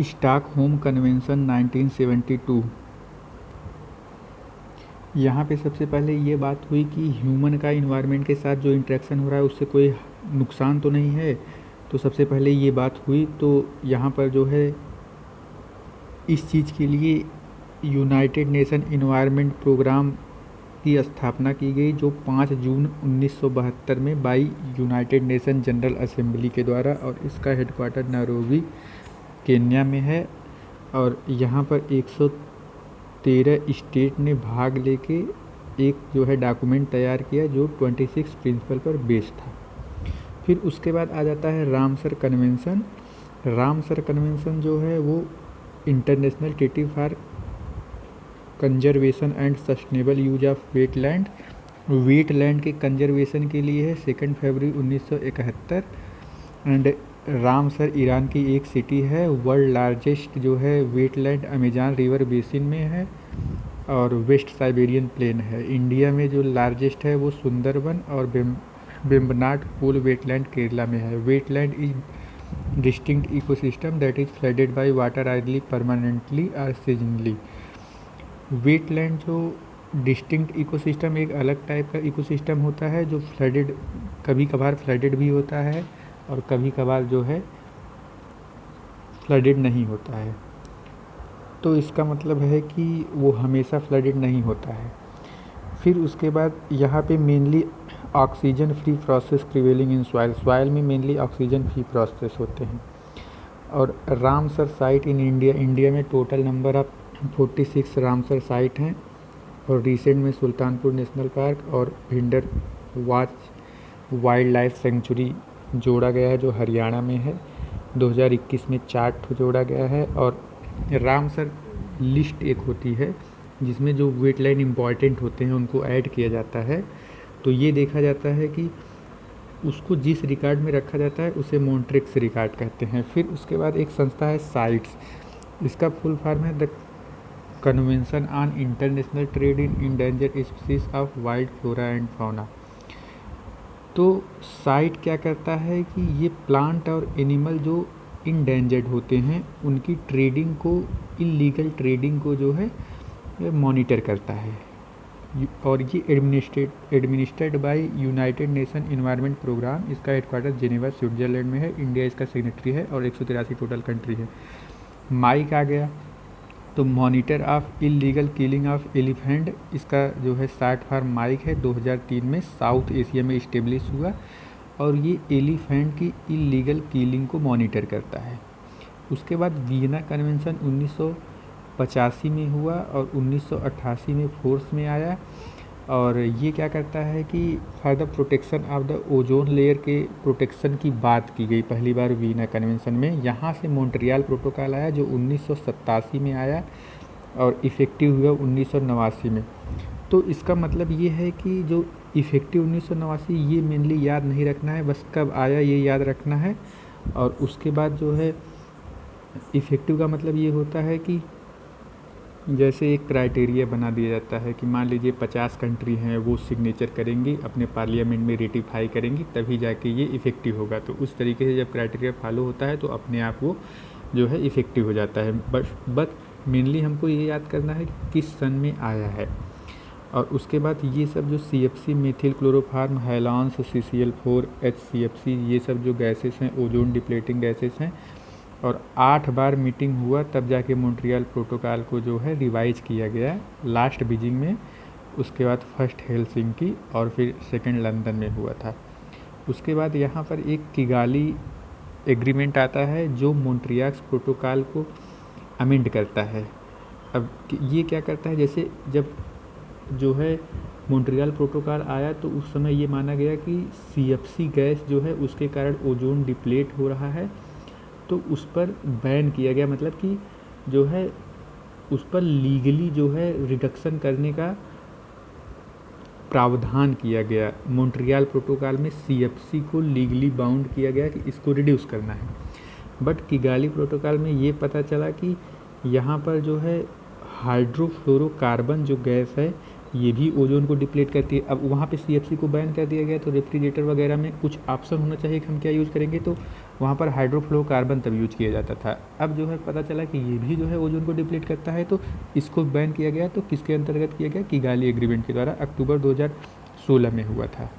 Stockholm convention 1972। यहाँ पे सबसे पहले ये बात हुई कि ह्यूमन का इन्वायरमेंट के साथ जो इंटरेक्शन हो रहा है उससे कोई नुकसान तो नहीं है। तो सबसे पहले ये बात हुई, तो यहाँ पर जो है इस चीज़ के लिए यूनाइटेड नेशन इन्वायरमेंट प्रोग्राम की स्थापना की गई, जो 5 जून 1972 में by United nation general assembly के द्वारा, और इसका हेडक्वार्टर नैरोबी केन्या में है। और यहाँ पर 113 स्टेट ने भाग लेके एक जो है डॉक्यूमेंट तैयार किया जो 26 प्रिंसिपल पर बेस्ड था। फिर उसके बाद आ जाता है रामसर कन्वेंशन। रामसर कन्वेंशन जो है वो international treaty for conservation and sustainable use of wetland के कंजर्वेशन के लिए है, 2 फरवरी 1971। एंड रामसर ईरान की एक सिटी है। वर्ल्ड लार्जेस्ट जो है वेटलैंड अमेजन रिवर बेसिन में है और वेस्ट साइबेरियन प्लेन है। इंडिया में जो लार्जेस्ट है वो सुंदरबन और वेम्बनाड पूल वेटलैंड केरला में है। Wetland is distinct ecosystem that is flooded by water either permanently और सीजनली। वेटलैंड जो डिस्टिंक्ट इकोसिस्टम एक अलग टाइप का इकोसिस्टम होता है जो फ्लडेड, कभी कभार फ्लडेड भी होता है और कभी कभार जो है फ्लडेड नहीं होता है। तो इसका मतलब है कि वो हमेशा फ्लडेड नहीं होता है। फिर उसके बाद यहाँ पे mainly oxygen free process prevailing in soil में मेनली ऑक्सीजन फ्री प्रोसेस होते हैं। और रामसर साइट इन इंडिया में total number of 46 Ramsar site हैं। और रिसेंट में सुल्तानपुर नेशनल पार्क और Bhinder watch wild life sanctuary जोड़ा गया है जो हरियाणा में है। 2021 में 4 जोड़ा गया है। और रामसर लिस्ट एक होती है जिसमें जो वेटलैंड इम्पॉर्टेंट होते हैं उनको ऐड किया जाता है। तो ये देखा जाता है कि उसको जिस रिकॉर्ड में रखा जाता है उसे मॉन्ट्रिक्स रिकॉर्ड कहते हैं। फिर उसके बाद एक संस्था है साइट्स, इसका फुल फॉर्म है the convention on international trade in endangered species of wild flora and fauna. तो साइट क्या करता है कि ये प्लांट और एनिमल जो इंडेंजर्ड होते हैं उनकी ट्रेडिंग को, इलीगल ट्रेडिंग को जो है मॉनिटर करता है। और ये administered by United Nation Environment Programme. इसका हेडक्वार्टर जेनेवा स्विट्जरलैंड में है। इंडिया इसका सिग्नेटरी है और 183 टोटल कंट्री है। माइक आ गया तो monitor of illegal killing of elephant, इसका जो है शॉर्ट फॉर्म माइक है। 2003 में साउथ एशिया में इस्टेब्लिश हुआ और ये एलिफेंट की इलीगल किलिंग को मॉनिटर करता है। उसके बाद वियना कन्वेंशन 1985 में हुआ और 1988 में फोर्स में आया। और ये क्या करता है कि for the protection of the ozone layer के प्रोटेक्शन की बात की गई पहली बार वियना कन्वेंशन में। यहाँ से मॉन्ट्रियल प्रोटोकॉल आया जो 1987 में आया और इफ़ेक्टिव हुआ 1989 में। तो इसका मतलब ये है कि जो इफ़ेक्टिव 1989 ये मेनली याद नहीं रखना है, बस कब आया ये याद रखना है। और उसके बाद जो है इफ़ेक्टिव का मतलब ये होता है कि जैसे एक क्राइटेरिया बना दिया जाता है कि मान लीजिए 50 कंट्री हैं, वो सिग्नेचर करेंगी, अपने पार्लियामेंट में रेटिफाई करेंगी, तभी जाके ये इफ़ेक्टिव होगा। तो उस तरीके से जब क्राइटेरिया फॉलो होता है तो अपने आप वो जो है इफ़ेक्टिव हो जाता है। बट मेनली हमको ये याद करना है कि किस सन में आया है। और उसके बाद ये सब जो CFC methyl chloroform halons CCl4 HCFC ये सब जो गैसेस हैं ओजोन डिप्लेटिंग गैसेस हैं। और 8 बार मीटिंग हुआ तब जाके मॉन्ट्रियल प्रोटोकॉल को जो है रिवाइज किया गया लास्ट बीजिंग में। उसके बाद फर्स्ट हेलसिंकी और फिर सेकंड लंदन में हुआ था। उसके बाद यहाँ पर एक किगाली एग्रीमेंट आता है जो मॉन्ट्रियल प्रोटोकॉल को अमेंड करता है। अब ये क्या करता है, जैसे जब जो है मॉन्ट्रियल प्रोटोकॉल आया तो उस समय ये माना गया कि CFC गैस जो है उसके कारण ओजोन डिप्लेट हो रहा है, तो उस पर बैन किया गया। मतलब कि जो है उस पर लीगली जो है रिडक्शन करने का प्रावधान किया गया। मॉन्ट्रियल प्रोटोकॉल में CFC को लीगली बाउंड किया गया कि इसको रिड्यूस करना है। बट किगाली प्रोटोकॉल में ये पता चला कि यहाँ पर जो है हाइड्रोफ्लोरोकार्बन जो गैस है ये भी ओजोन को डिप्लेट करती है। अब वहाँ पे CFC को बैन कर दिया गया तो रेफ्रिजरेटर वगैरह में कुछ ऑप्शन होना चाहिए कि हम क्या यूज़ करेंगे, तो वहाँ पर हाइड्रोफ्लोरोकार्बन तब यूज किया जाता था। अब जो है पता चला कि ये भी जो है ओजोन को डिप्लीट करता है, तो इसको बैन किया गया। तो किसके अंतर्गत किया गया? किगाली एग्रीमेंट के द्वारा, अक्टूबर 2016 में हुआ था।